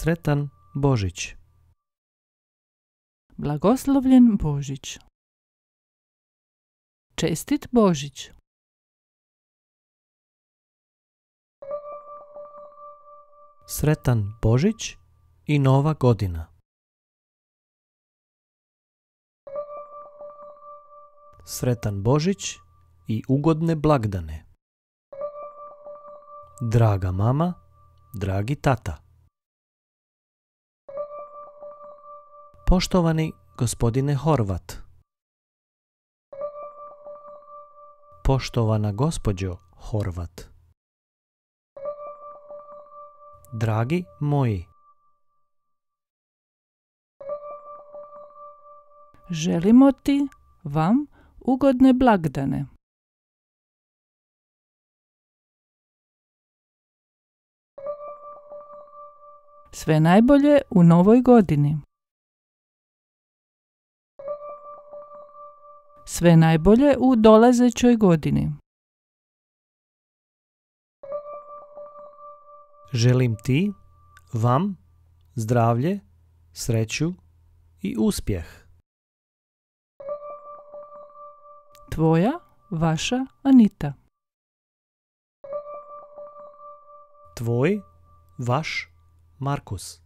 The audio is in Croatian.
Sretan Božić. Blagoslovljen Božić. Čestit Božić. Sretan Božić i Nova godina. Sretan Božić i ugodne blagdane. Draga mama, dragi tata. Poštovani gospodine Horvat. Poštovana gospođo Horvat. Dragi moji. Želimo ti, vam, ugodne blagdane. Sve najbolje u novoj godini. Sve najbolje u dolazećoj godini. Želim ti, vam, zdravlje, sreću i uspjeh. Tvoja, vaša Anita. Tvoj, vaš Markus.